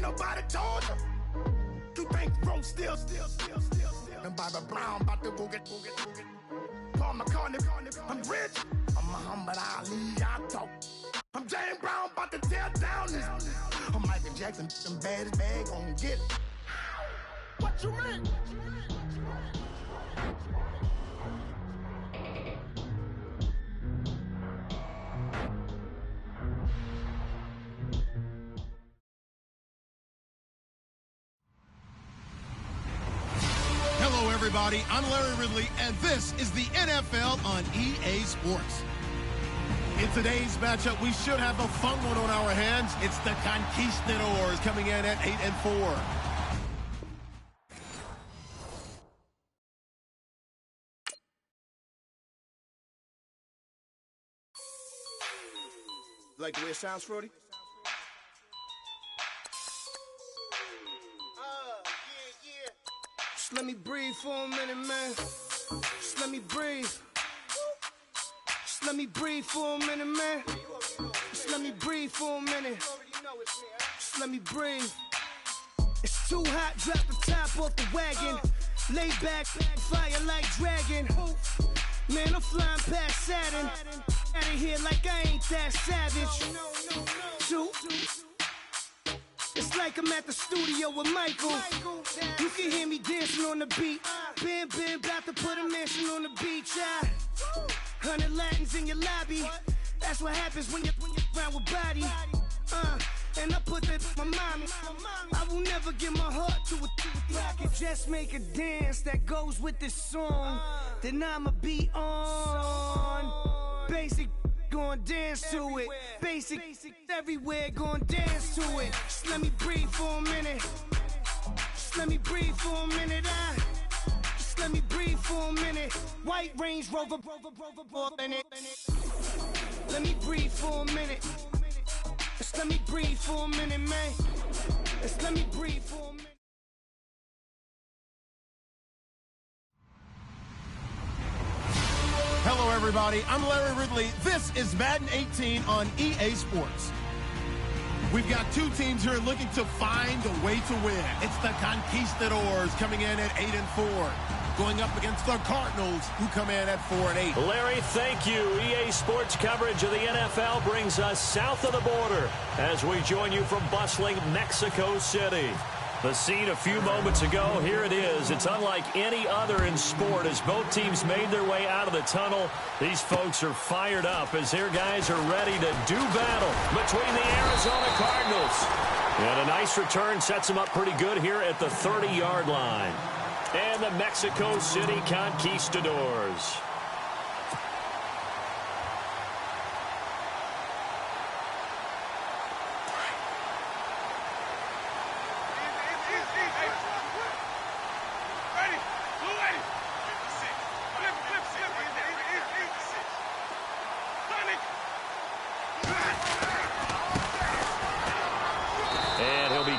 nobody told you. You think Rome still. And Bobby Brown about to go get. Paul McCartney, I'm rich. I'm Muhammad Ali, I talk. I'm James Brown, about to tear down this. I'm Michael Jackson, them bad gon' get it. What you mean? Hello, everybody. I'm Larry Ridley, and this is the NFL on EA Sports. In today's matchup, we should have a fun one on our hands. It's the Conquistadors coming in at 8-4. Like the way it sounds, Frody? Yeah. Just let me breathe for a minute, man. Just let me breathe. Just let me breathe for a minute, man. Just let me breathe for a minute. Just let me breathe. It's too hot, drop the top off the wagon. Lay back, fire like dragon. Man, I'm flying past Saturn. Out of here like I ain't that savage. Two. It's like I'm at the studio with Michael. You can hear me dancing on the beat. Bam, about to put a mansion on the beach. 100 Latins in your lobby. That's what happens when you're around with body. And I put that in my mommy. I will never give my heart to a I can just make a dance that goes with this song. Then I'ma be on. Basic, gon' dance to it. Basic, everywhere, gon' dance to it. Just let me breathe for a minute. Just let me breathe for a minute. Just let me breathe for a minute. White Range Rover, in it. Let me breathe for a minute. Just let me breathe for a minute, man. Just let me breathe for a minute. Hello, everybody. I'm Larry Ridley. This is Madden 18 on EA Sports. We've got two teams here looking to find a way to win. It's the Conquistadors coming in at 8-4. Going up against the Cardinals, who come in at 4-8. Larry, thank you. EA Sports coverage of the NFL brings us south of the border as we join you from bustling Mexico City. The scene a few moments ago, here it is. It's unlike any other in sport as both teams made their way out of the tunnel. These folks are fired up as their guys are ready to do battle between the Arizona Cardinals. And a nice return sets them up pretty good here at the 30-yard line. And the Mexico City Conquistadors.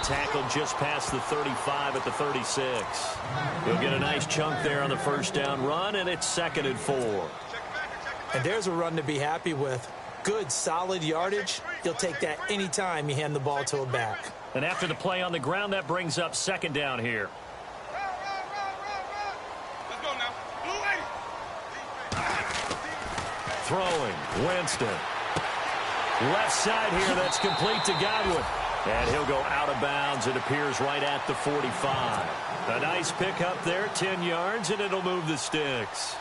Tackled just past the 35 at the 36. He'll get a nice chunk there on the first down run, and it's 2nd and 4. And there's a run to be happy with. Good, solid yardage. He'll take that any time you hand the ball to a back. And after the play on the ground, that brings up 2nd down here. Let's go now. Throwing, Winston. Left side here, that's complete to Godwin. And he'll go out of bounds. It appears right at the 45. A nice pickup there, 10 yards, and it'll move the sticks.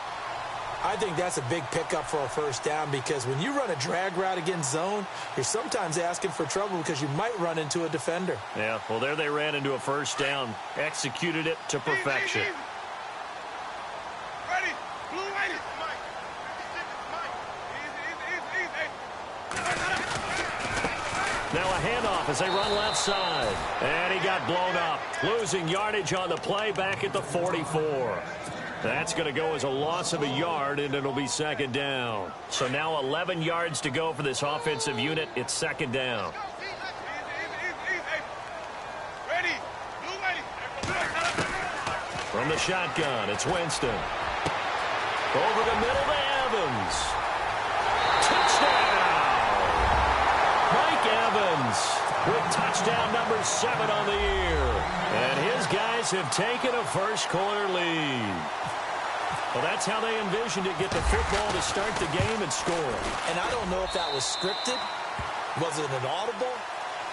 I think that's a big pickup for a first down because when you run a drag route against zone, you're sometimes asking for trouble because you might run into a defender. Yeah, well, there they ran into a first down. Executed it to perfection. Ready? Blue lady. Now a handoff as they run left side. And he got blown up. Losing yardage on the play back at the 44. That's going to go as a loss of a yard, and it'll be 2nd down. So now 11 yards to go for this offensive unit. It's 2nd down. Ready? Blue lady. From the shotgun, it's Winston. Over the middle to Evans. Touchdown! Mike Evans with touchdown number 7 on the year. And his guys have taken a first-quarter lead. Well, that's how they envisioned it, get the football to start the game and score. And I don't know if that was scripted. Was it an audible?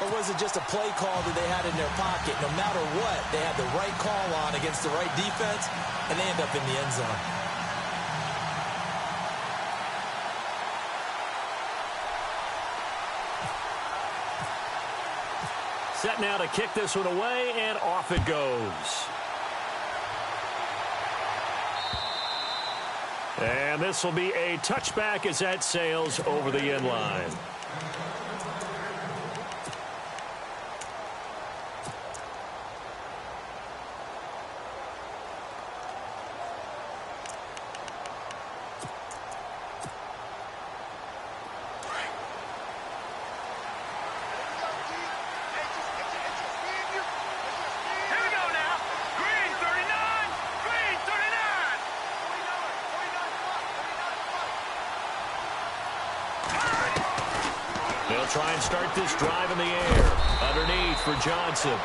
Or was it just a play call that they had in their pocket? No matter what, they had the right call on against the right defense, and they end up in the end zone. Set now to kick this one away, and off it goes. And this will be a touchback as that sails over the end line. They'll try and start this drive in the air. Underneath for Johnson.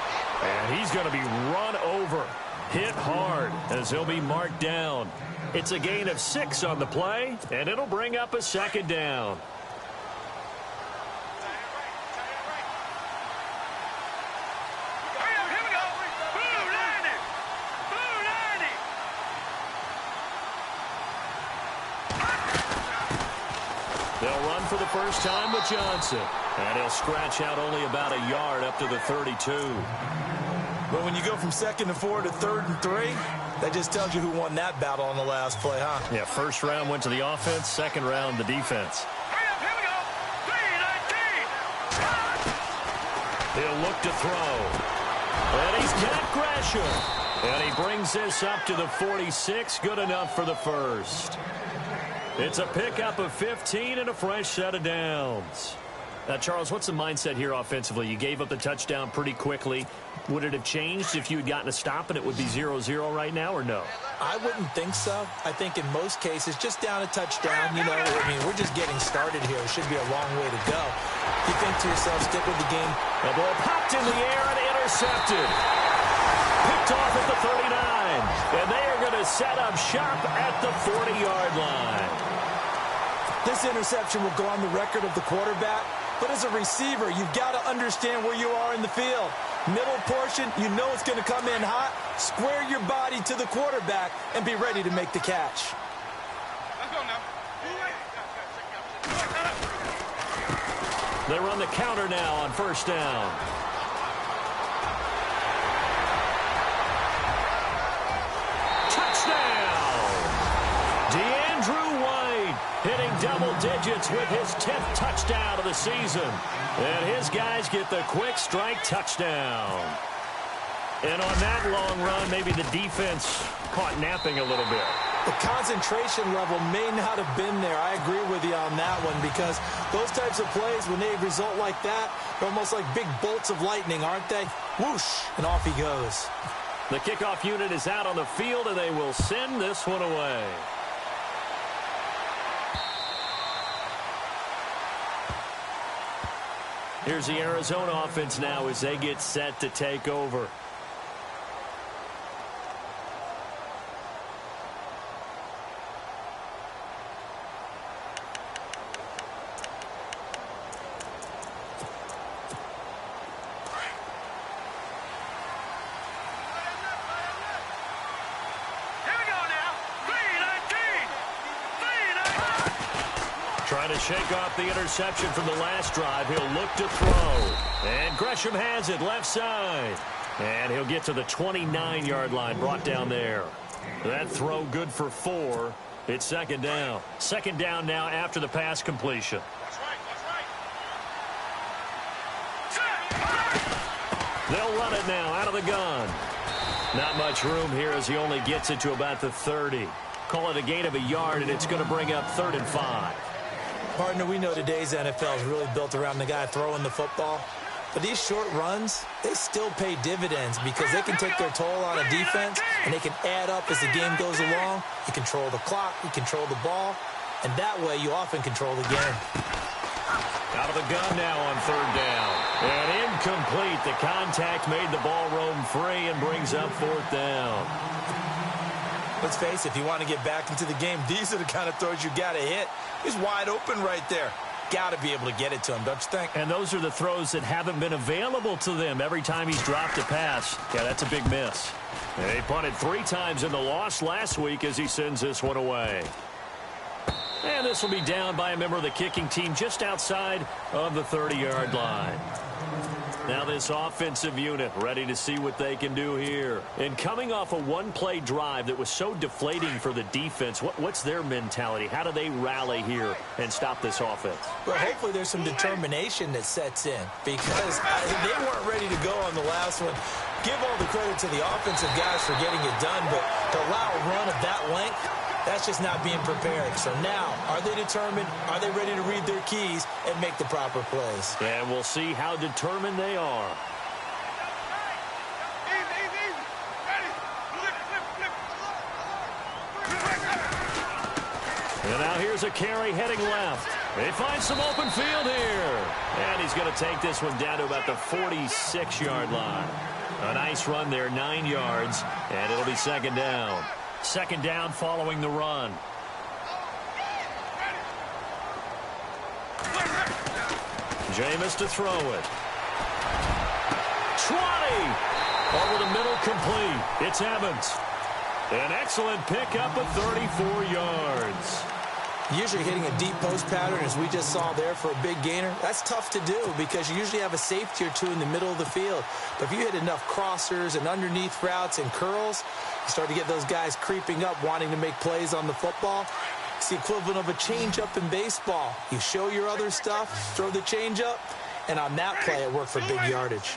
And he's going to be run over. Hit hard as he'll be marked down. It's a gain of 6 on the play, and it'll bring up a second down. They'll run for the first time with Johnson. And he'll scratch out only about a yard up to the 32. But when you go from 2nd and 4 to 3rd and 3, that just tells you who won that battle on the last play, huh? Yeah, first round went to the offense, second round the defense. Here we go. 3-19. He'll look to throw. And he's got Gresham. And he brings this up to the 46. Good enough for the first. It's a pickup of 15 and a fresh set of downs. Now, Charles, what's the mindset here offensively? You gave up the touchdown pretty quickly. Would it have changed if you had gotten a stop and it would be 0-0 right now, or no? I wouldn't think so. I think in most cases, just down a touchdown, you know, I mean, we're just getting started here. It should be a long way to go. You think to yourself, stick with the game. The ball popped in the air and intercepted. Picked off at the 39. And they are going to set up shop at the 40-yard line. This interception will go on the record of the quarterback. But as a receiver, you've got to understand where you are in the field. Middle portion, you know it's going to come in hot. Square your body to the quarterback and be ready to make the catch. Let's go now. They run the counter now on first down. Touchdown! DeAndrew White hitting double digits with his 10th touchdown of the season. And his guys get the quick strike touchdown. And on that long run, maybe the defense caught napping a little bit. The concentration level may not have been there. I agree with you on that one, because those types of plays, when they result like that, they're almost like big bolts of lightning, aren't they? Whoosh, and off he goes. The kickoff unit is out on the field, and they will send this one away. Here's the Arizona offense now as they get set to take over. Trying to shake off the interception from the last drive. He'll look to throw. And Gresham has it left side. And he'll get to the 29-yard line, brought down there. That throw good for 4. It's second down. Second down now after the pass completion. That's right. They'll run it now out of the gun. Not much room here as he only gets it to about the 30. Call it a gain of a yard, and it's going to bring up 3rd and 5. Partner, we know today's NFL is really built around the guy throwing the football. But these short runs, they still pay dividends because they can take their toll on a defense, and they can add up as the game goes along. You control the clock, you control the ball, and that way you often control the game. Out of the gun now on 3rd down. And incomplete. The contact made the ball roam free and brings up 4th down. Let's face it, if you want to get back into the game, these are the kind of throws you got to hit. He's wide open right there. Got to be able to get it to him, don't you think? And those are the throws that haven't been available to them every time he's dropped a pass. Yeah, that's a big miss. And they punted 3 times in the loss last week as he sends this one away. And this will be down by a member of the kicking team just outside of the 30-yard line. Now this offensive unit ready to see what they can do here. And coming off a one-play drive that was so deflating for the defense, what's their mentality? How do they rally here and stop this offense? Well, hopefully there's some determination that sets in because they weren't ready to go on the last one. Give all the credit to the offensive guys for getting it done, but to allow a run of that length, that's just not being prepared. So now, are they determined? Are they ready to read their keys and make the proper plays? And we'll see how determined they are. And now here's a carry heading left. They find some open field here. And he's going to take this one down to about the 46-yard line. A nice run there, 9 yards, and it'll be 2nd down. 2nd down following the run. Jameis to throw it. 20. Over the middle, complete. It's Evans. An excellent pickup of 34 yards. Usually hitting a deep post pattern, as we just saw there, for a big gainer, that's tough to do because you usually have a safety or two in the middle of the field. But if you hit enough crossers and underneath routes and curls, you start to get those guys creeping up, wanting to make plays on the football. It's the equivalent of a change-up in baseball. You show your other stuff, throw the change-up, and on that play, it worked for big yardage.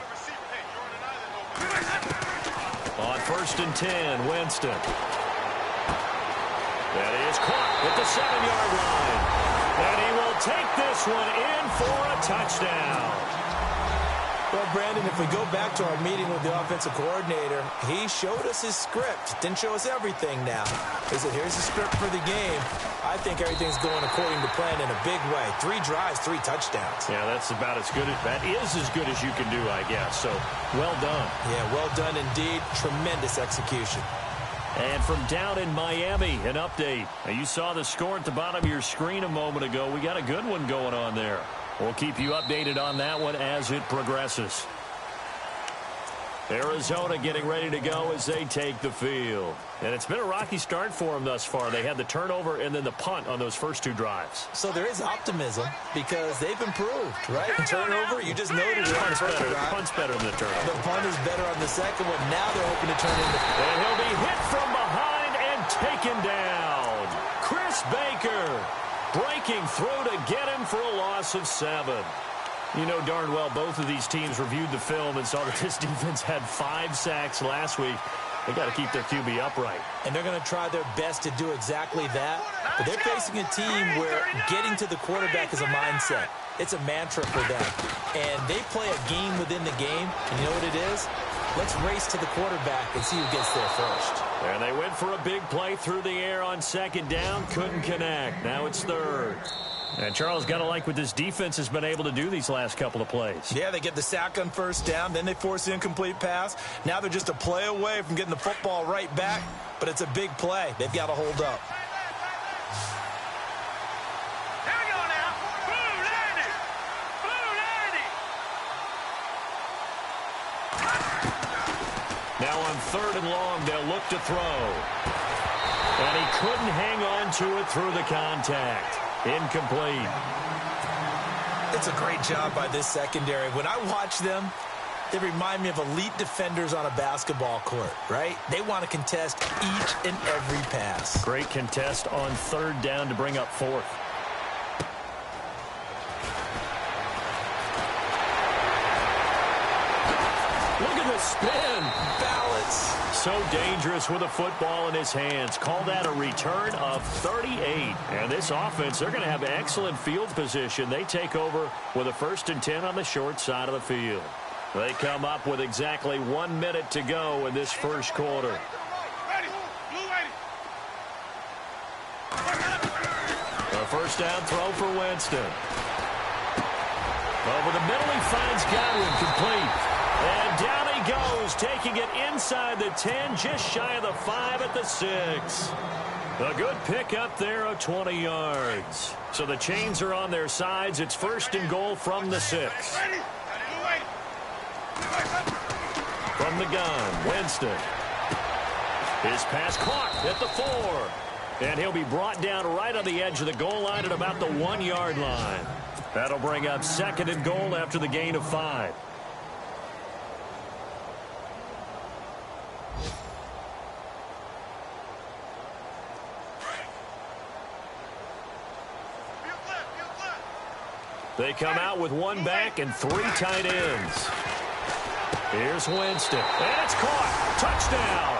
On 1st and 10, Winston. That is caught at the 7-yard line. And he will take this one in for a touchdown. Well, Brandon, if we go back to our meeting with the offensive coordinator, he showed us his script. Didn't show us everything now. He said, here's the script for the game. I think everything's going according to plan in a big way. 3 drives, 3 touchdowns. Yeah, that's about as good as that is as good as you can do, I guess. So, well done. Yeah, well done indeed. Tremendous execution. And from down in Miami, an update. Now, you saw the score at the bottom of your screen a moment ago. We got a good one going on there. We'll keep you updated on that one as it progresses. Arizona getting ready to go as they take the field. And it's been a rocky start for them thus far. They had the turnover and then the punt on those first 2 drives. So there is optimism because they've improved, right? The turnover, you just noted it on the first drive. Punt's better than the turnover. The punt is better on the second one. Now they're hoping to turn into... And he'll be hit from behind and taken down. Chris Baker breaking through to get him for a loss of 7. You know darn well both of these teams reviewed the film and saw that this defense had 5 sacks last week. They got to keep their QB upright. And they're going to try their best to do exactly that. But they're facing a team where getting to the quarterback is a mindset. It's a mantra for them. And they play a game within the game. And you know what it is? Let's race to the quarterback and see who gets there first. And they went for a big play through the air on 2nd down. Couldn't connect. Now it's 3rd. And Charles, got to like what this defense has been able to do these last couple of plays. Yeah, they get the sack on 1st down, then they force the incomplete pass. Now they're just a play away from getting the football right back, but it's a big play. They've got to hold up. Here we go now. Blue 90. Blue 90. Now on 3rd and long, they'll look to throw. And he couldn't hang on to it through the contact. Incomplete. It's a great job by this secondary. When I watch them, they remind me of elite defenders on a basketball court, right? They want to contest each and every pass. Great contest on 3rd down to bring up 4th. Look at the spin. Balance. So dangerous with a football in his hands. Call that a return of 38. And this offense, they're going to have excellent field position. They take over with a 1st and 10 on the short side of the field. They come up with exactly 1 minute to go in this first quarter. Ready. Blue 80. A 1st down throw for Winston. Over the middle, he finds Godwin, complete. And down he goes, taking it inside the 10, just shy of the 5 at the 6. A good pick up there of 20 yards. So the chains are on their sides. It's 1st and goal from the 6. From the gun, Winston. His pass caught at the 4. And he'll be brought down right on the edge of the goal line at about the 1-yard line. That'll bring up 2nd and goal after the gain of 5. They come out with 1 back and 3 tight ends. Here's Winston. And it's caught. Touchdown.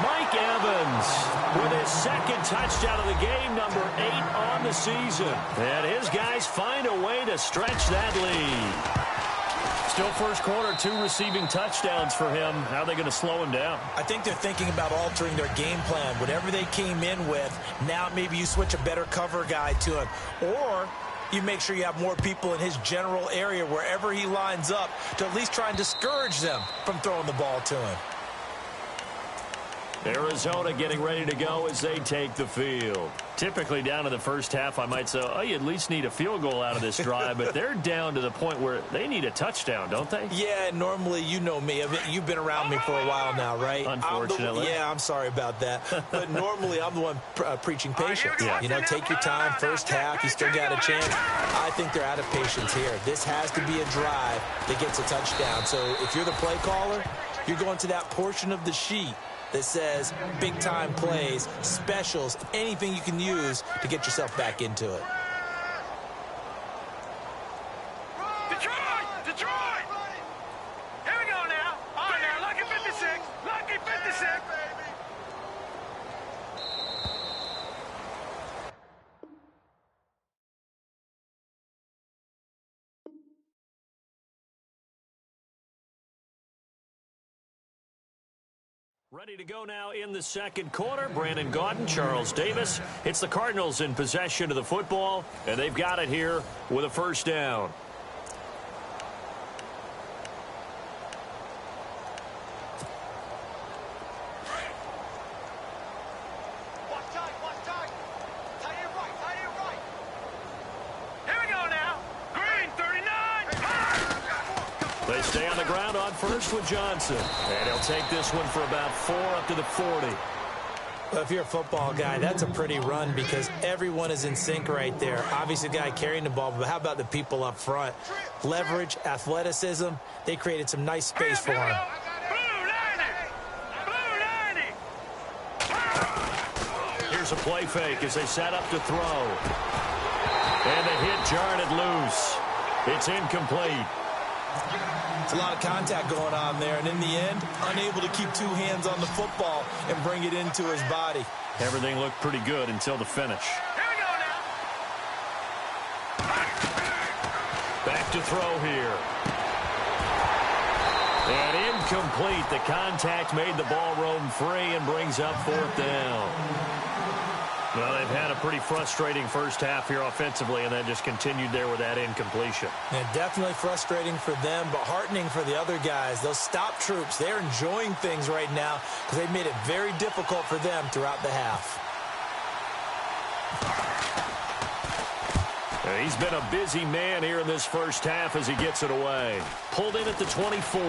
Mike Evans with his 2nd touchdown of the game, number 8 on the season. And his guys find a way to stretch that lead. Still first quarter, 2 receiving touchdowns for him. How are they going to slow him down? I think they're thinking about altering their game plan. Whatever they came in with, now maybe you switch a better cover guy to him. Or you make sure you have more people in his general area wherever he lines up to at least try and discourage them from throwing the ball to him. Arizona getting ready to go as they take the field. Typically down in the first half, I might say, oh, you at least need a field goal out of this drive, but they're down to the point where they need a touchdown, don't they? Yeah, normally, you know me. You've been around me for a while now, right? Unfortunately. I'm sorry about that. But normally, I'm the one preaching patience. Yeah. You know, take your time. First half, you still got a chance. I think they're out of patience here. This has to be a drive that gets a touchdown. So if you're the play caller, you're going to that portion of the sheet that says big-time plays, specials, anything you can use to get yourself back into it. Detroit! Here we go now. All right, now, lucky 56. Lucky 56. Ready to go now in the second quarter. Brandon Gaudin, Charles Davis. It's the Cardinals in possession of the football, and they've got it here with a first down. They stay on the ground on first with Johnson. And he'll take this one for about 4 up to the 40. Well, if you're a football guy, that's a pretty run because everyone is in sync right there. Obviously, the guy carrying the ball, but how about the people up front? Leverage, athleticism, they created some nice space for him. Here's a play fake as they set up to throw. And the hit jarred it loose. It's incomplete. It's a lot of contact going on there, and in the end, unable to keep 2 hands on the football and bring it into his body. Everything looked pretty good until the finish. Back to throw here. And incomplete. The contact made the ball roam free and brings up 4th down. Well, they've had a pretty frustrating first half here offensively, and then just continued there with that incompletion. Yeah, definitely frustrating for them, but heartening for the other guys. Those stop troops, they're enjoying things right now because they've made it very difficult for them throughout the half. He's been a busy man here in this first half as he gets it away. Pulled in at the 24.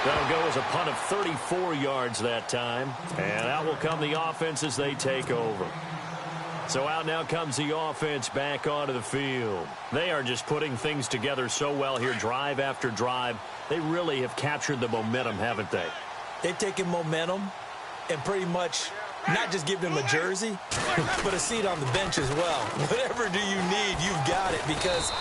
That'll go as a punt of 34 yards that time. And out will come the offense as they take over. So out now comes the offense back onto the field. They are just putting things together so well here, drive after drive. They really have captured the momentum, haven't they? They've taken momentum and pretty much not just give them a jersey, but a seat on the bench as well. Whatever do you need, you've got it, because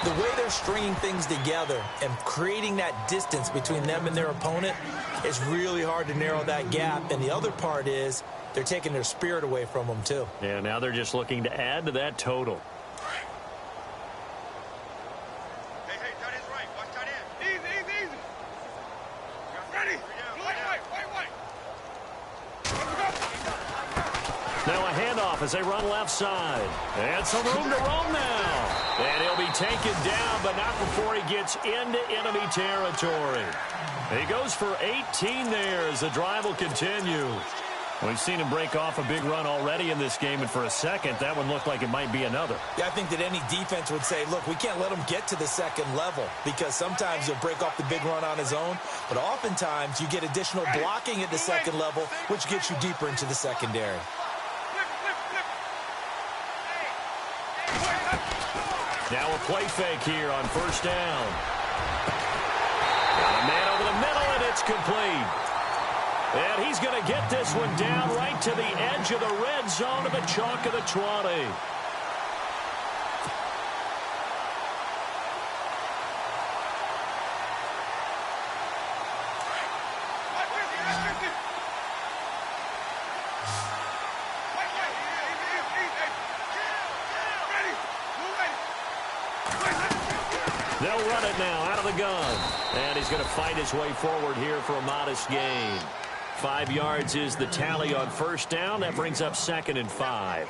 the way they're stringing things together and creating that distance between them and their opponent, it's really hard to narrow that gap. And the other part is they're taking their spirit away from them, too. Yeah, now they're just looking to add to that total. Hey, tight end's right. Watch tight end. Easy. Ready? Wait. Now a handoff as they run left side. And some room to roam now. And he'll be taken down, but not before he gets into enemy territory. He goes for 18 there as the drive will continue. We've seen him break off a big run already in this game, and for a second, that one looked like it might be another. Yeah, I think that any defense would say, look, we can't let him get to the second level because sometimes he'll break off the big run on his own, but oftentimes you get additional blocking at the second level, which gets you deeper into the secondary. Now a play fake here on first down. Got a man over the middle, and it's complete. And he's going to get this one down right to the edge of the red zone of the chalk of the 20. They'll run it now out of the gun. And he's going to fight his way forward here for a modest gain. 5 yards is the tally on first down. That brings up 2nd and 5.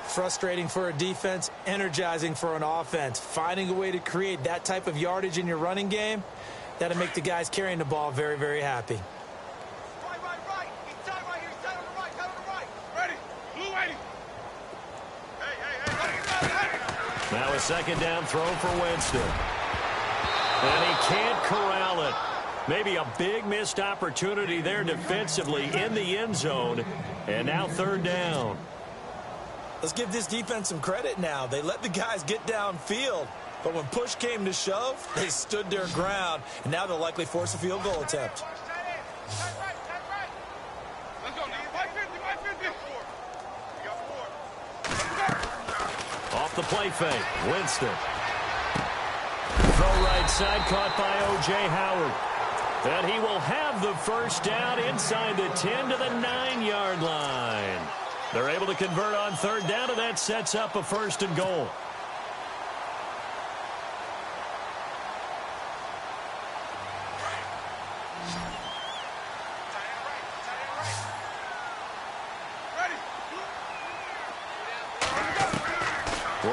Frustrating for a defense, energizing for an offense. Finding a way to create that type of yardage in your running game, that'll make the guys carrying the ball very, very happy. Right. He's tied right here. He's tied on the right. Tied on the right. Ready. Blue waiting. Hey. Now a 2nd down throw for Winston. And he can't corral it. Maybe a big missed opportunity there defensively in the end zone. And now 3rd down. Let's give this defense some credit now. They let the guys get downfield. But when push came to shove, they stood their ground. And now they'll likely force a field goal attempt. Let's go, Lee. 550. We got 4. Off the play fake. Winston. Throw right side caught by O.J. Howard. And he will have the first down inside the 10 to the 9-yard line. They're able to convert on 3rd down, and that sets up a 1st and goal.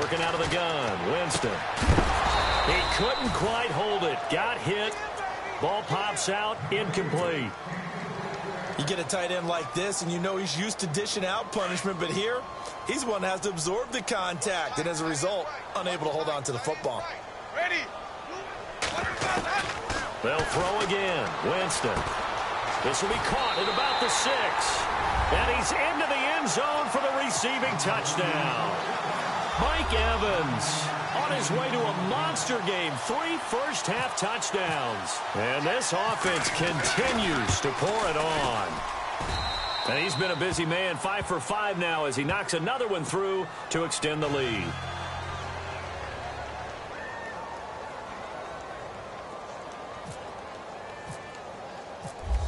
Working out of the gun, Winston. He couldn't quite hold it. Got hit. Ball pops out, incomplete. You get a tight end like this, and you know he's used to dishing out punishment, but here, he's one that has to absorb the contact, and as a result, unable to hold on to the football. Ready. They'll throw again. Winston. This will be caught at about the 6. And he's into the end zone for the receiving touchdown. Mike Evans on his way to a monster game. 3 first-half touchdowns. And this offense continues to pour it on. And he's been a busy man. 5 for 5 now as he knocks another one through to extend the lead.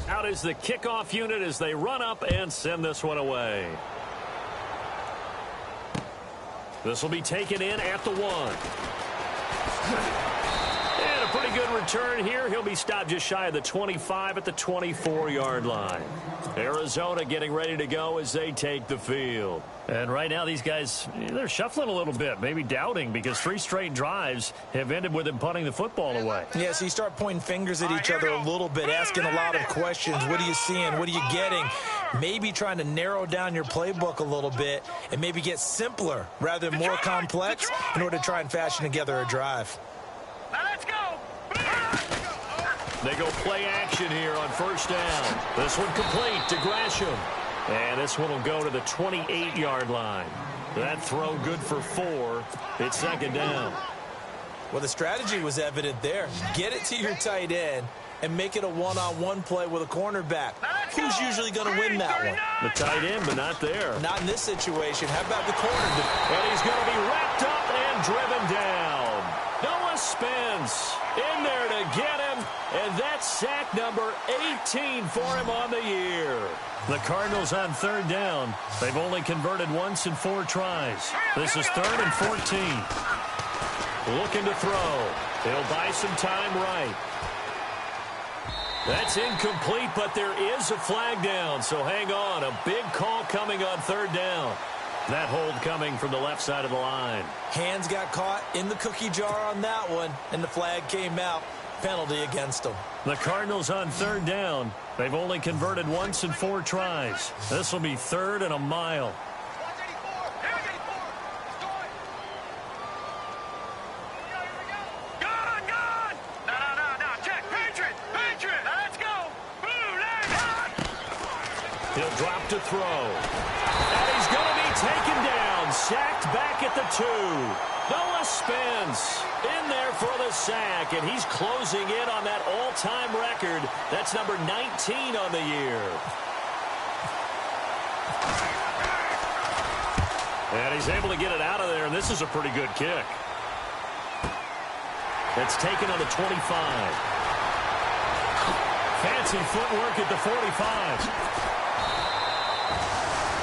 Out is the kickoff unit as they run up and send this one away. This will be taken in at the 1. And a pretty good return here. He'll be stopped just shy of the 25 at the 24-yard line. Arizona getting ready to go as they take the field. And right now these guys, they're shuffling a little bit, maybe doubting, because 3 straight drives have ended with them punting the football away. Yeah, so you start pointing fingers at each other a little bit, asking a lot of questions. What are you seeing? What are you getting? Maybe trying to narrow down your playbook a little bit and maybe get simpler rather than more complex in order to try and fashion together a drive. Now let's go. They go play action here on first down. This one complete to Gresham. And this one will go to the 28-yard line. That throw good for 4. It's 2nd down. Well, the strategy was evident there. Get it to your tight end and make it a one-on-one play with a cornerback. Who's usually going to win that one? The tight end, but not there. Not in this situation. How about the corner? And he's going to be wrapped up and driven down. Noah Spence in there to get him. And that's sack number 18 for him on the year. The Cardinals on 3rd down. They've only converted once in 4 tries. This is 3rd and 14. Looking to throw. He'll buy some time right. That's incomplete, but there is a flag down, so hang on. A big call coming on third down. That hold coming from the left side of the line. Hands got caught in the cookie jar on that one, and the flag came out. Penalty against them. The Cardinals on third down. They've only converted once in 4 tries. This will be third and a mile. He'll drop to throw. And he's going to be taken down. Sacked back at the 2. Noah Spence in there for the sack. And he's closing in on that all-time record. That's number 19 on the year. And he's able to get it out of there. And this is a pretty good kick. It's taken on the 25. Fancy footwork at the 45.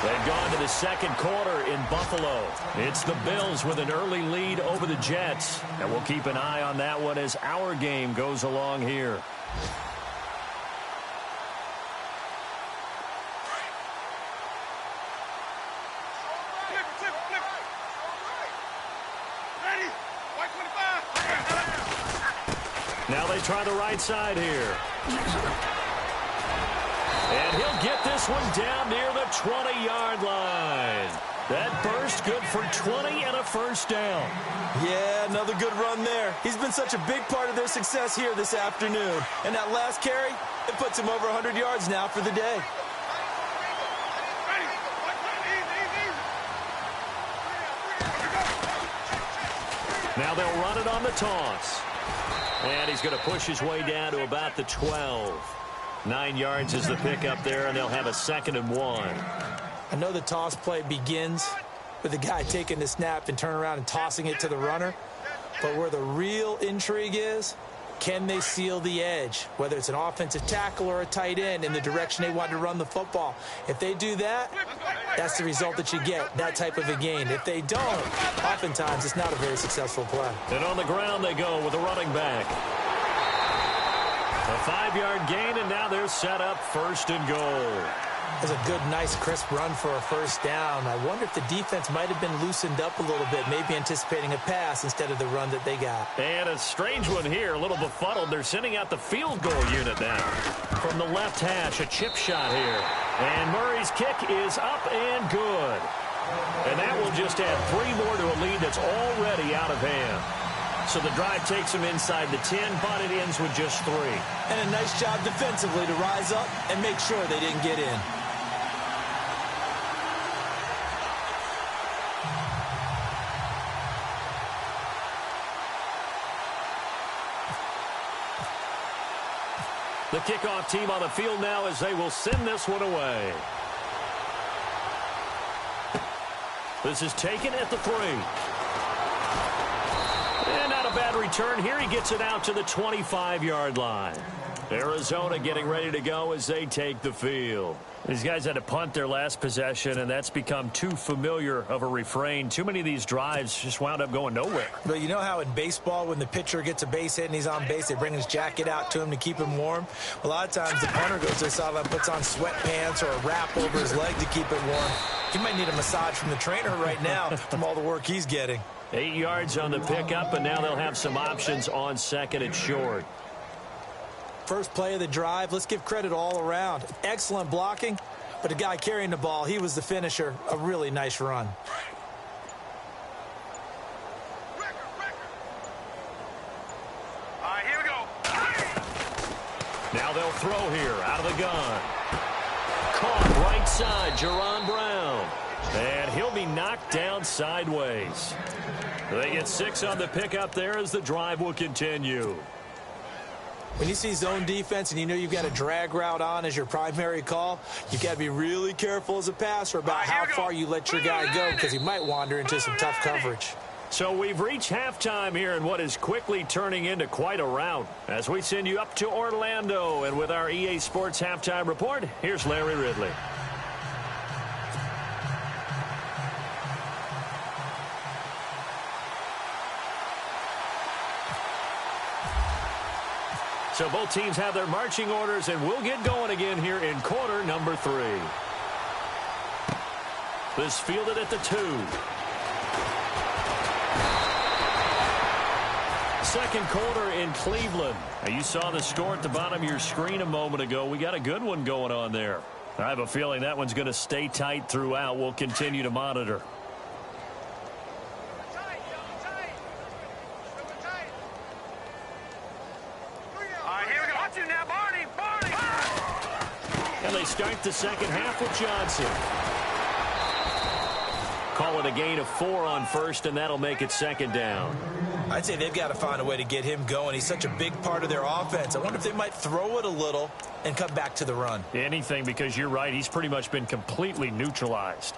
They've gone to the second quarter in Buffalo. It's the Bills with an early lead over the Jets. And we'll keep an eye on that one as our game goes along here. Now they try the right side here. And he'll get this one down near the 20-yard line. That burst good for 20 and a first down. Yeah, another good run there. He's been such a big part of their success here this afternoon. And that last carry, it puts him over 100 yards now for the day. Now they'll run it on the toss. And he's going to push his way down to about the 12. 9 yards is the pickup there, and they'll have a 2nd and 1. I know the toss play begins with the guy taking the snap and turning around and tossing it to the runner. But where the real intrigue is, can they seal the edge, whether it's an offensive tackle or a tight end, in the direction they want to run the football? If they do that, that's the result that you get, that type of a gain. If they don't, oftentimes it's not a very successful play. And on the ground they go with a running back. A 5-yard gain, and now they're set up 1st and goal. That's a good, nice, crisp run for a first down. I wonder if the defense might have been loosened up a little bit, maybe anticipating a pass instead of the run that they got. And a strange one here, a little befuddled. They're sending out the field goal unit now. From the left hash, a chip shot here. And Murray's kick is up and good. And that will just add 3 more to a lead that's already out of hand. So the drive takes them inside the 10, but it ends with just 3. And a nice job defensively to rise up and make sure they didn't get in. The kickoff team on the field now as they will send this one away. This is taken at the 3. And not a bad return here. He gets it out to the 25-yard line. Arizona getting ready to go as they take the field. These guys had to punt their last possession, and that's become too familiar of a refrain. Too many of these drives just wound up going nowhere. But you know how in baseball, when the pitcher gets a base hit and he's on base, they bring his jacket out to him to keep him warm? A lot of times the punter goes to the sideline, puts on sweatpants or a wrap over his leg to keep it warm. He might need a massage from the trainer right now from all the work he's getting. 8 yards on the pickup, and now they'll have some options on 2nd and short. First play of the drive, let's give credit all around. Excellent blocking, but the guy carrying the ball, he was the finisher. A really nice run. All right, here we go. Now they'll throw here out of the gun. Caught right side, Jerron Brown. And he'll be knocked down sideways. They get 6 on the pickup there as the drive will continue. When you see zone defense and you know you've got a drag route on as your primary call, you've got to be really careful as a passer about how far you let your guy go, because he might wander into some tough coverage. So we've reached halftime here in what is quickly turning into quite a rout. As we send you up to Orlando, and with our EA Sports Halftime Report, here's Larry Ridley. So both teams have their marching orders, and we'll get going again here in quarter number 3. This fielded at the 2. Second quarter in Cleveland. Now, you saw the score at the bottom of your screen a moment ago. We got a good one going on there. I have a feeling that one's going to stay tight throughout. We'll continue to monitor. And they start the second half with Johnson. Call it a gain of 4 on first, and that'll make it second down. I'd say they've got to find a way to get him going. He's such a big part of their offense. I wonder if they might throw it a little and come back to the run. Anything, because you're right. He's pretty much been completely neutralized.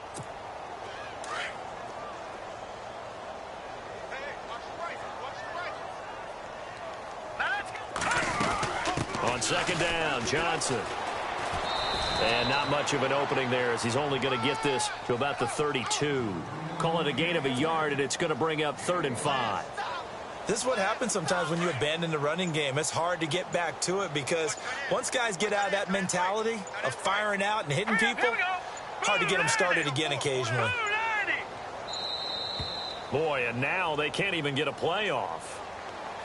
On second down, Johnson. And not much of an opening there, as he's only going to get this to about the 32. Call it a gain of a yard, and it's going to bring up 3rd and 5. This is what happens sometimes when you abandon the running game. It's hard to get back to it because once guys get out of that mentality of firing out and hitting people, hard to get them started again occasionally. Boy, and now they can't even get a play off.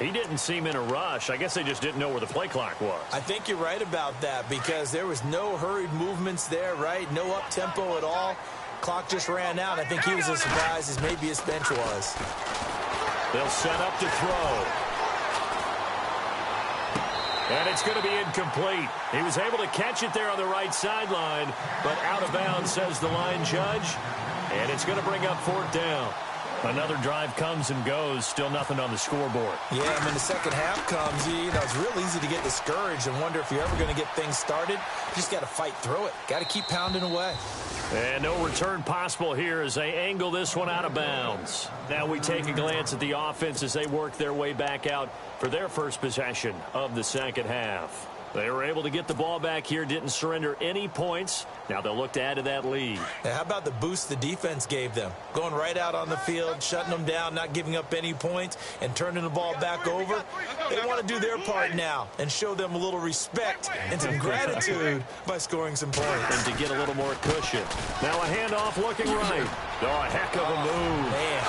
He didn't seem in a rush. I guess they just didn't know where the play clock was. I think you're right about that because there was no hurried movements there, right? No up-tempo at all. Clock just ran out. I think he was as surprised as maybe his bench was. They'll set up to throw. And it's going to be incomplete. He was able to catch it there on the right sideline, but out of bounds, says the line judge. And it's going to bring up 4th down. Another drive comes and goes. Still nothing on the scoreboard. Yeah, and when the second half comes, it's real easy to get discouraged and wonder if you're ever going to get things started. You just got to fight through it. Got to keep pounding away. And no return possible here as they angle this one out of bounds. Now we take a glance at the offense as they work their way back out for their first possession of the second half. They were able to get the ball back here, didn't surrender any points. Now they'll look to add to that lead. Now, how about the boost the defense gave them? Going right out on the field, shutting them down, not giving up any points, and turning the ball back over. They want to do their part now and show them a little respect and some gratitude by scoring some points. And to get a little more cushion. Now a handoff looking right. Oh, a heck of a move. Man.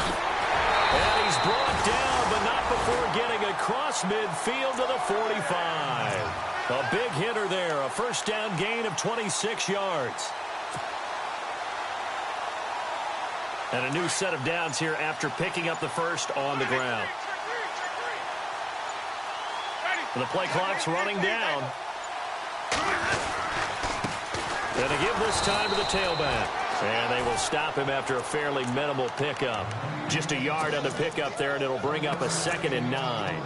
And he's brought down, but not before getting across midfield to the 45. A big hitter there, a first down gain of 26 yards. And a new set of downs here after picking up the first on the ground. The play clock's running down. And a give this time to the tailback. And they will stop him after a fairly minimal pickup. Just a yard on the pickup there, and it'll bring up a 2nd and 9.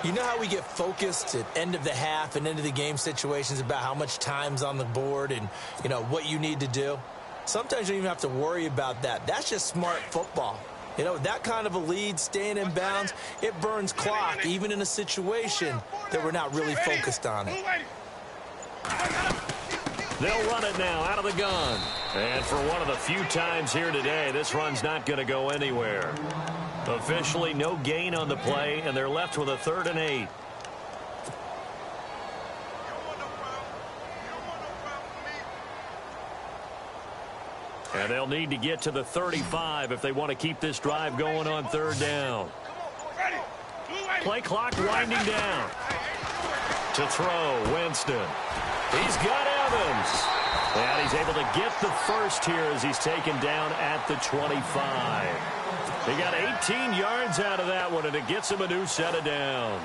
You know how we get focused at end of the half and end of the game situations about how much time's on the board and, what you need to do? Sometimes you don't even have to worry about that. That's just smart football. That kind of a lead, staying in bounds, it burns clock, even in a situation that we're not really focused on it. They'll run it now out of the gun. And for one of the few times here today, this run's not going to go anywhere. Officially, no gain on the play, and they're left with a 3rd and 8. And they'll need to get to the 35 if they want to keep this drive going on 3rd down. Play clock winding down. To throw, Winston. He's got Evans. And he's able to get the first here as he's taken down at the 25. He got 18 yards out of that one, and it gets him a new set of downs.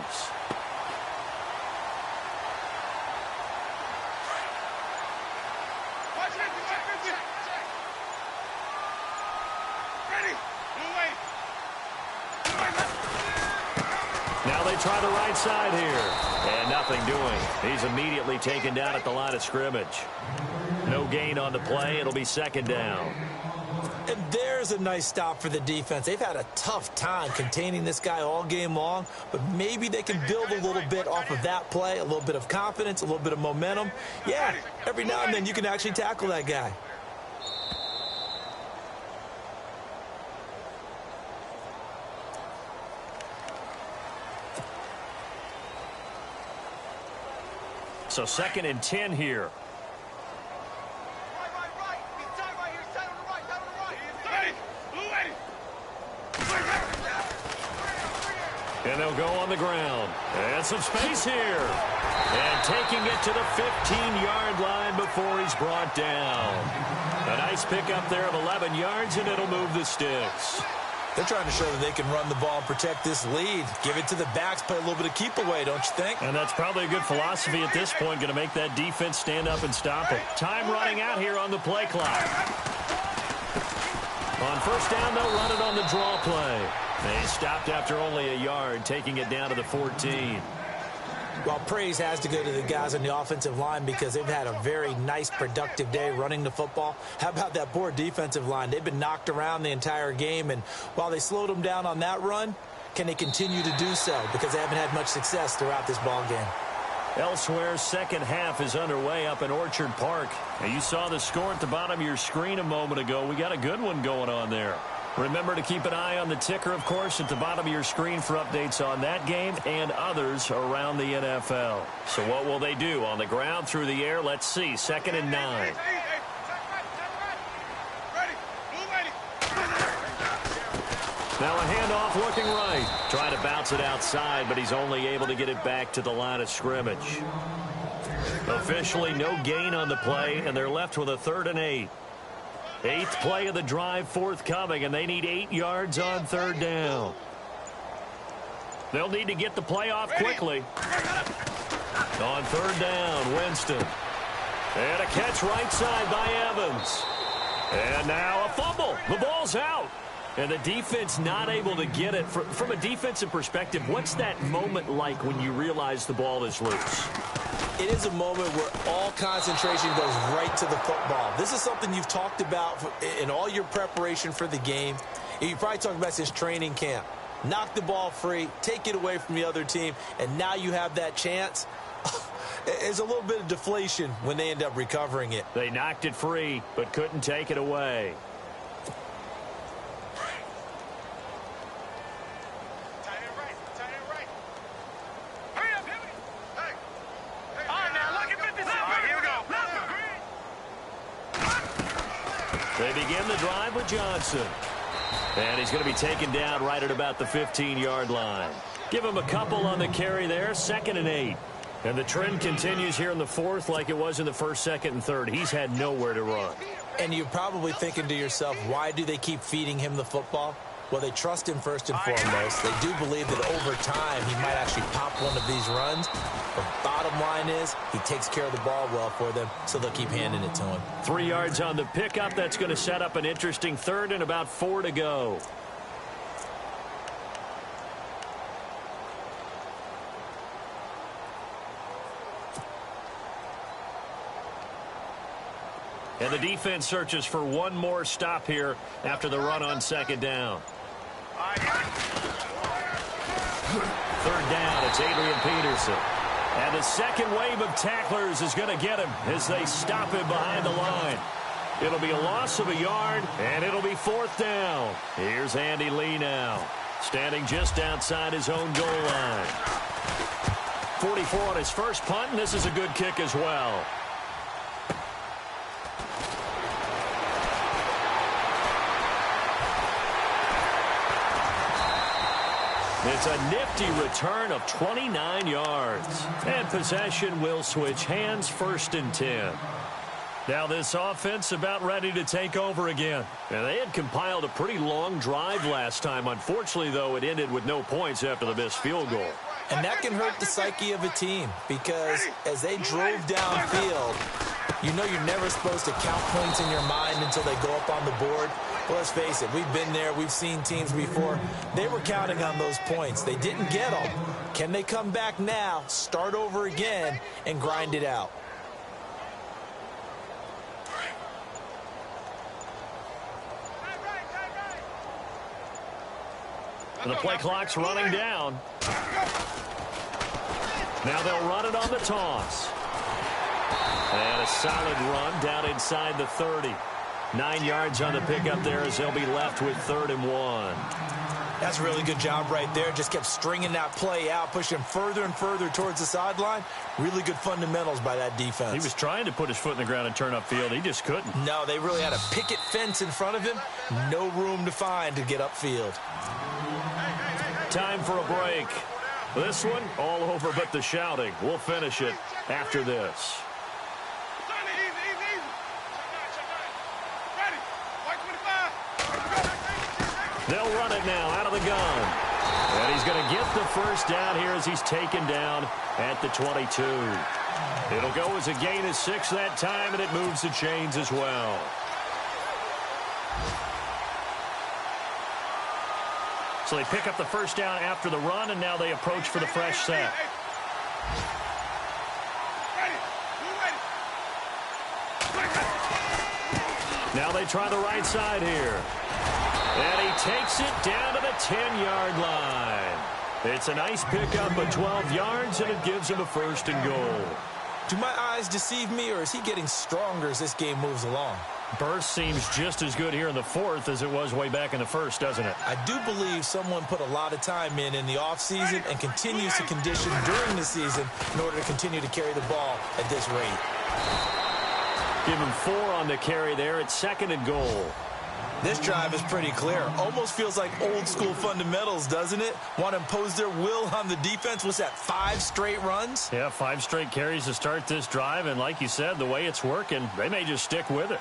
Now they try the right side here, and nothing doing. He's immediately taken down at the line of scrimmage. No gain on the play. It'll be 2nd down. And there's a nice stop for the defense. They've had a tough time containing this guy all game long, but maybe they can build a little bit off of that play, a little bit of confidence, a little bit of momentum. Yeah, every now and then you can actually tackle that guy. So 2nd and 10 here. And they'll go on the ground. And some space here. And taking it to the 15-yard line before he's brought down. A nice pickup there of 11 yards, and it'll move the sticks. They're trying to show that they can run the ball and protect this lead. Give it to the backs, play a little bit of keep away, don't you think? And that's probably a good philosophy at this point, going to make that defense stand up and stop it. Time running out here on the play clock. On first down, they'll run it on the draw play. They stopped after only a yard, taking it down to the 14. Well, praise has to go to the guys on the offensive line because they've had a very nice, productive day running the football. How about that poor defensive line? They've been knocked around the entire game, and while they slowed them down on that run, can they continue to do so? Because they haven't had much success throughout this ball game. Elsewhere, second half is underway up in Orchard Park. And you saw the score at the bottom of your screen a moment ago. We got a good one going on there. Remember to keep an eye on the ticker, of course, at the bottom of your screen for updates on that game and others around the NFL. So what will they do? On the ground, through the air? Let's see. 2nd and 9. Now a handoff looking right. Trying to bounce it outside, but he's only able to get it back to the line of scrimmage. Officially no gain on the play, and they're left with a 3rd and 8. 8th play of the drive forthcoming, and they need 8 yards on 3rd down. They'll need to get the play off quickly. On 3rd down, Winston. And a catch right side by Evans. And now a fumble. The ball's out. And the defense not able to get it. From a defensive perspective, what's that moment like when you realize the ball is loose? It is a moment where all concentration goes right to the football. This is something you've talked about in all your preparation for the game. You probably talked about this training camp. Knock the ball free, take it away from the other team, and now you have that chance. There's a little bit of deflation when they end up recovering it. They knocked it free, but couldn't take it away. They begin the drive with Johnson. And he's going to be taken down right at about the 15-yard line. Give him a couple on the carry there, 2nd and 8. And the trend continues here in the 4th like it was in the 1st, 2nd, and 3rd. He's had nowhere to run. And you're probably thinking to yourself, why do they keep feeding him the football? Well, they trust him first and foremost. They do believe that over time he might actually pop one of these runs. The bottom line is he takes care of the ball well for them, so they'll keep handing it to him. 3 yards on the pickup. That's going to set up an interesting 3rd and about 4 to go. And the defense searches for one more stop here after the run on 2nd down. 3rd down, it's Adrian Peterson. And the second wave of tacklers is going to get him as they stop him behind the line. It'll be a loss of a yard, and it'll be 4th down. Here's Andy Lee now, standing just outside his own goal line. 44 on his first punt, and this is a good kick as well. It's a nifty return of 29 yards. And possession will switch hands, 1st and 10. Now this offense about ready to take over again. And they had compiled a pretty long drive last time. Unfortunately, though, it ended with no points after the missed field goal. And that can hurt the psyche of a team because as they drove downfield, you know you're never supposed to count points in your mind until they go up on the board. Well, let's face it, we've been there. We've seen teams before. They were counting on those points. They didn't get them. Can they come back now, start over again, and grind it out? And the play clock's running down. Now they'll run it on the toss. And a solid run down inside the 30. 9 yards on the pickup there as they'll be left with 3rd and 1. That's a really good job right there. Just kept stringing that play out, pushing further and further towards the sideline. Really good fundamentals by that defense. He was trying to put his foot in the ground and turn upfield. He just couldn't. No, they really had a picket fence in front of him. No room to find to get upfield. Time for a break. This one, all over but the shouting. We'll finish it after this. They'll run it now out of the gun. And he's going to get the first down here as he's taken down at the 22. It'll go as a gain of 6 that time, and it moves the chains as well. So they pick up the first down after the run, and now they approach for the fresh set. Now they try the right side here. And he takes it down to the 10-yard line. It's a nice pickup of 12 yards, and it gives him a first and goal. Do my eyes deceive me, or is he getting stronger as this game moves along? Burst seems just as good here in the fourth as it was way back in the first, doesn't it? I do believe someone put a lot of time in the offseason and continues to condition during the season in order to continue to carry the ball at this rate. Give him 4 on the carry there. It's second and goal. This drive is pretty clear. Almost feels like old school fundamentals, doesn't it? Want to impose their will on the defense. What's that, 5 straight runs? Yeah, 5 straight carries to start this drive. And like you said, the way it's working, they may just stick with it.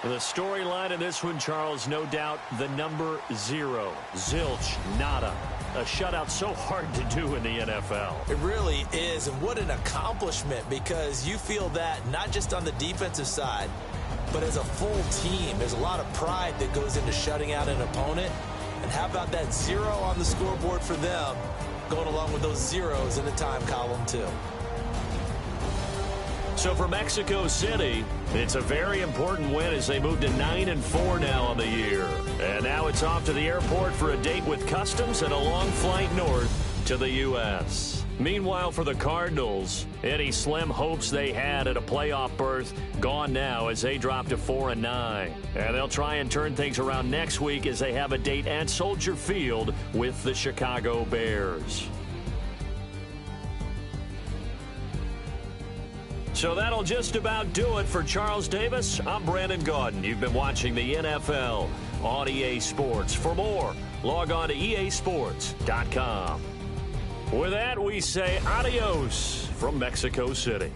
The storyline in this one, Charles, no doubt the number 0. Zilch, nada. A shutout so hard to do in the NFL. It really is, and what an accomplishment, because you feel that not just on the defensive side, but as a full team. There's a lot of pride that goes into shutting out an opponent. And how about that 0 on the scoreboard for them, going along with those zeros in the time column too. So for Mexico City, it's a very important win as they move to 9-4 now on the year. And now it's off to the airport for a date with Customs and a long flight north to the U.S. Meanwhile, for the Cardinals, any slim hopes they had at a playoff berth gone now as they drop to 4-9. And they'll try and turn things around next week as they have a date at Soldier Field with the Chicago Bears. So that'll just about do it for Charles Davis. I'm Brandon Gaudin. You've been watching the NFL on EA Sports. For more, log on to easports.com. With that, we say adios from Mexico City.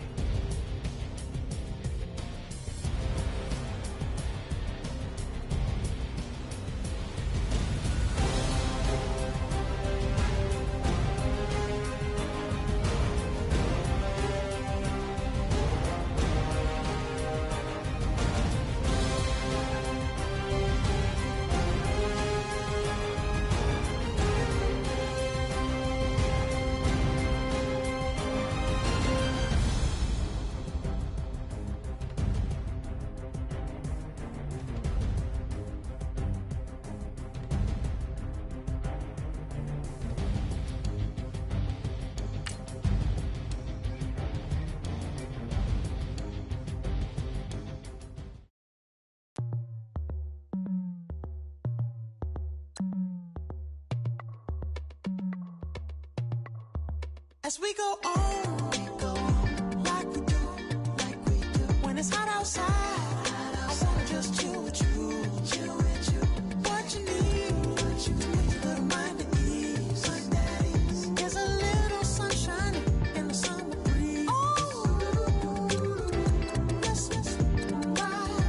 As we go on, like we do, when it's hot outside, I wanna just chill with you, what you need, to make your little mind at ease, there's a little sunshine in the summer breeze, let's ride,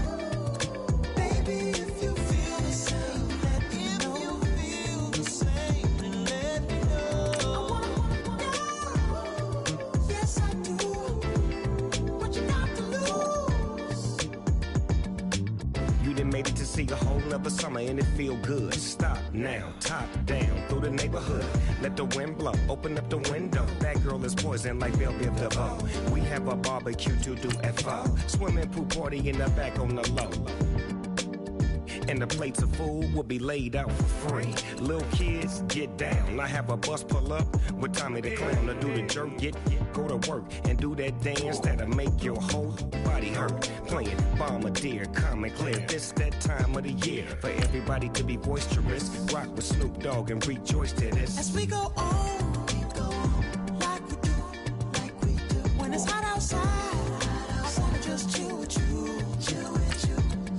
baby, if you feel the same, let me know, I wanna yes, I do. What you got to lose? You done made it to see a whole nother summer and it feel good. Stop now, top down through the neighborhood. Let the wind blow, open up the window. That girl is poison like Belle Biv DeVoe. We have a barbecue to do at 4. Swimming pool party in the back on the low. and the plates of food will be laid out for free. Little kids, get down. I have a bus pull up with Tommy the Clown to do the jerk, go to work and do that dance that'll make your whole body hurt. Playing Bombardier, calm and clear. This that time of the year for everybody to be boisterous. Rock with Snoop Dogg and rejoice to this. As we go on, like we do. When it's hot outside, I wanna just chill with you, chill with you.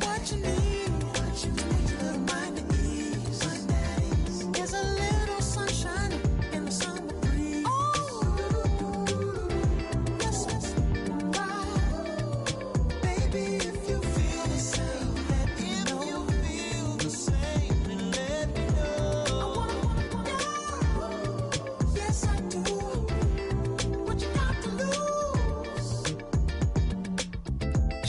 What you need, a little mind at ease. There's a little sunshine in the summer breeze. Oh, yes, right. Baby, if you feel the same, let me know. If you feel the same, then let me know. I wanna know. Yes, I do. What you got to lose?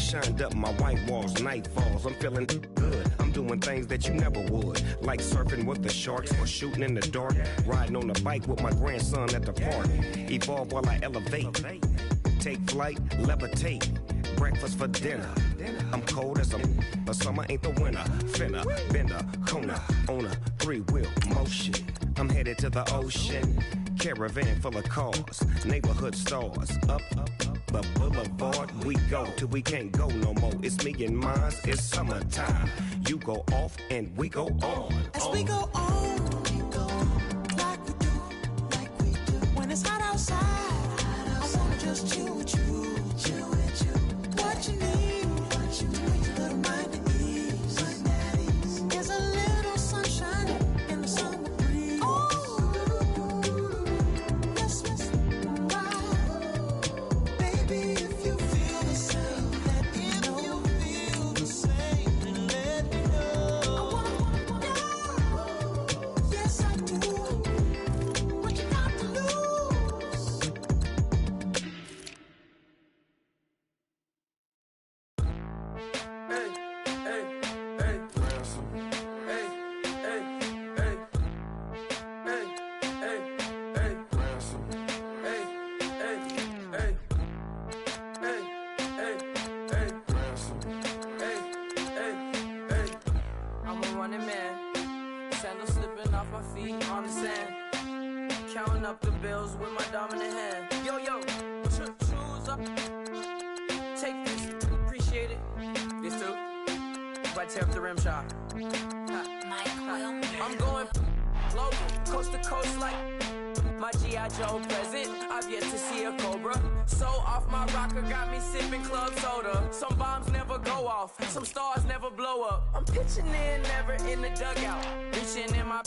Shined up my white walls, night falls. I'm feeling good. I'm doing things that you never would, like surfing with the sharks or shooting in the dark, riding on a bike with my grandson at the park. Evolve while I elevate, take flight, levitate, breakfast for dinner. I'm cold as but summer ain't the winter. Finna, bender, Kona, on a 3-wheel motion. I'm headed to the ocean, caravan full of cars, neighborhood stars. Up the boulevard we go till we can't go no more. It's me and mine, it's summertime. You go off and we go on. As we go on, like we do. When it's hot outside, I wanna just chill with you, chill with you. What you need, a little mind at ease. There's a little sunshine in the summer breeze. Oh, yes, right. Baby, if you feel the same, let me know. If you feel the same, then let me know. I wanna know. Yes, I do. What you got to lose? Hey, hey, hey, ransom. Hey, hey, hey, hey, hey, hey, ransom. Hey, hey, hey, hey, hey, hey, ransom. Hey, hey, hey. I'm a running man, sandals slipping off my feet on the sand, counting up the bills with my dominant hand. Yo, choose up. Take this, appreciate it. This too. Right tear up the rim shot. I'm going global, coast to coast like my G.I. Joe present. I've yet to see a Cobra. So off my rocker got me sipping club soda. Some bombs never go off, some stars never blow up. I'm pitching in, never in the dugout. Reaching in my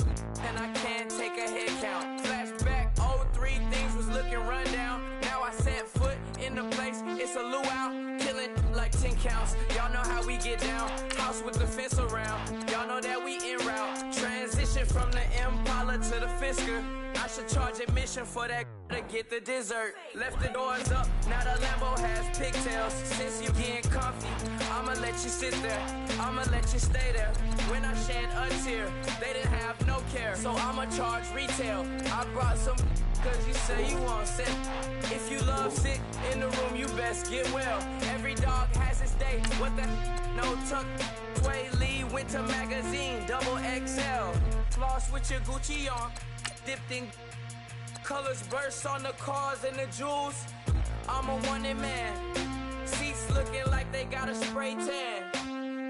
and I can't take a head count. Flashback, 03, things was looking run down. Now I set foot in the place, it's a luau. Killing like 10 counts, y'all know how we get down. House with the fence around, y'all know that we en route. Transition from the Impala to the Fisker. I should charge admission for that to get the dessert. Left the doors up, now the Lambo has pigtails. Since you getting comfy, I'ma let you sit there, I'ma let you stay there. When I shed a tear, they didn't have no care. So I'ma charge retail. I brought some cause you say you want sick. If you love sick in the room, you best get well. Every dog has its day. What the no tuck? Sway Lee Winter Magazine, double XL. Floss with your Gucci on, dipped in colors burst on the cars and the jewels. I'm a wanted man. Seats looking like they got a spray tan.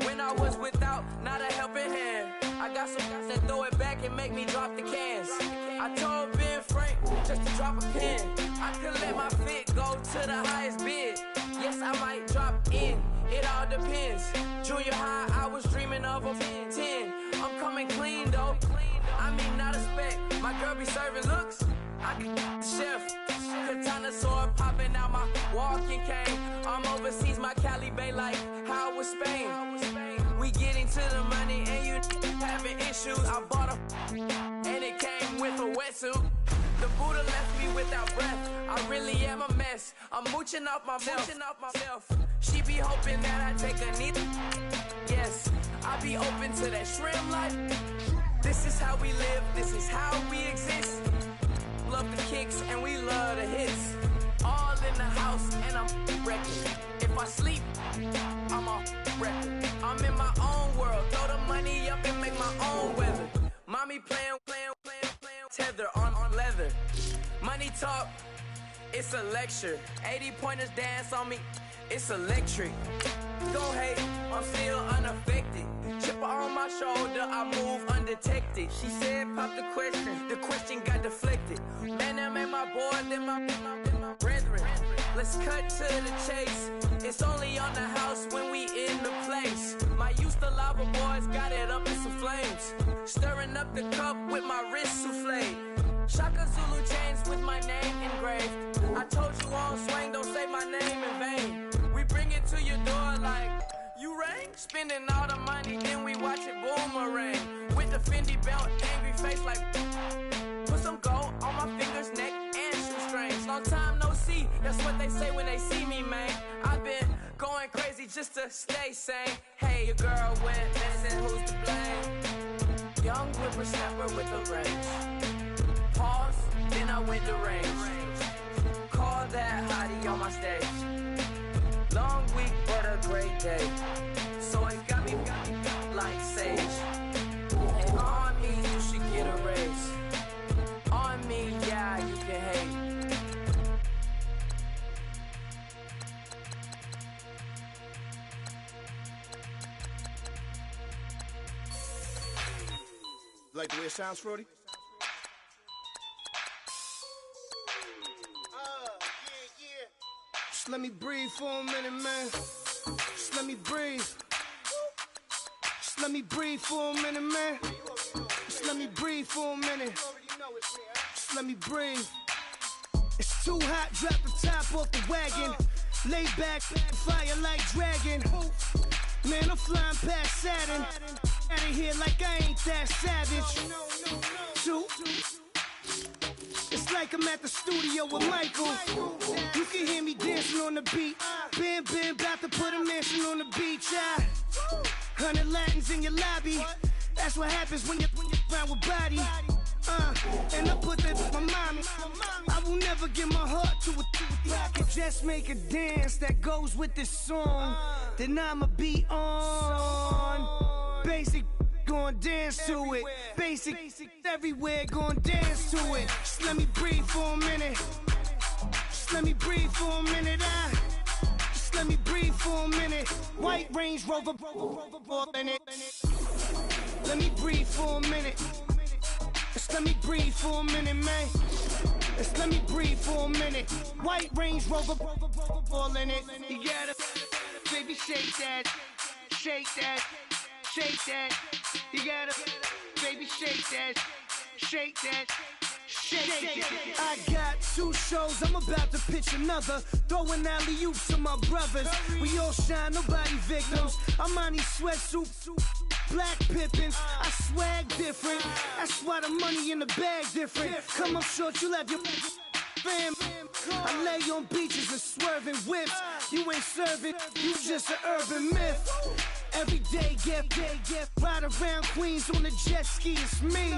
When I was without, not a helping hand. I got some guys that throw it back and make me drop the cans. I told Ben Frank just to drop a pin. I could let my fit go to the highest bid. Yes, I might drop in, it all depends. Junior high, I was dreaming of a 10. I'm coming clean though, I mean not a spec. My girl be serving looks, I can the chef. Katana sword popping out my walking cane. I'm overseas, my Cali Bay like how was Spain. We getting to the money and you having issues. I bought a and it came with a wetsuit. The Buddha left me without breath. I really am a mess. I'm mooching off myself. She be hoping that I take a knee. Yes, I be open to that shrimp life. This is how we live. This is how we exist. Love the kicks and we love the hits. All in the house and I'm wrecking. If I sleep, I'm a record. I'm in my own world. Throw the money me playing, tether on leather. Money talk, it's a lecture. 80-pointers dance on me, it's electric. Don't hate, I'm still unaffected. Chipper on my shoulder, I move undetected. She said, pop the question got deflected. Man, that made my boy, then my brethren. Let's cut to the chase. It's only on the house when we in the place. My used to lava boys got it up in some flames. Stirring up the cup with my wrist souffle. Shaka Zulu chains with my name engraved. I told you on swing, don't say my name in vain. We bring it to your door like, you rang? Spending all the money, then we watch it boomerang. With the Fendi belt, angry face like, put some gold on my fingers, neck, and shoestrings. Long time no see, that's what they say when they see me, man. I've been going crazy just to stay sane. Hey, your girl went missing, who's to blame? Young whippersnapper with the range. Pause, then I went to range. Call that hottie on my stage. Long week, but a great day. So it got me like sage. And on me, you should get a raise. On me, yeah, you can hate. Like the way it sounds, Frody? Just let me breathe for a minute, man. Just let me breathe. Just let me breathe for a minute, man. Just let me breathe for a minute. Just let me breathe. It's too hot, drop the top off the wagon. Lay back, fire like dragon. Man, I'm flying past Saturn. Out of here like I ain't that savage. Two. It's like I'm at the studio with Michael. You can hear me dancing on the beat. Bam, about to put a mansion on the beach. 100 Latins in your lobby. That's what happens when you're around with body. And I put that with my mommy. I will never give my heart to it. I can just make a dance that goes with this song. Then I'ma be on. Basic, gon' dance to it. Basic, everywhere, gon' dance to it. Just let me breathe for a minute. Just let me breathe for a minute. Just let me breathe for a minute. White Range Rover, in it. Let me breathe for a minute. Just let me breathe for a minute, man. Just let me breathe for a minute. White Range Rover, all in it. You gotta, baby, shake that, shake that. Shake that, you gotta, baby, shake that, shake that, shake that. I got 2 shows, I'm about to pitch another. Throwing alley-oops to my brothers. We all shine, nobody victims. I'm on these sweatsuits, black Pippins. I swag different, that's why the money in the bag different. Come up short, you'll have your fam. I lay on beaches and swerving whips. You ain't serving, you just an urban myth. Every day, get ride around Queens on the jet ski, it's me.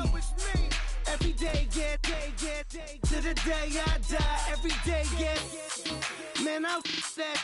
Every day, get to the day I die. Every day, get man, I'll that.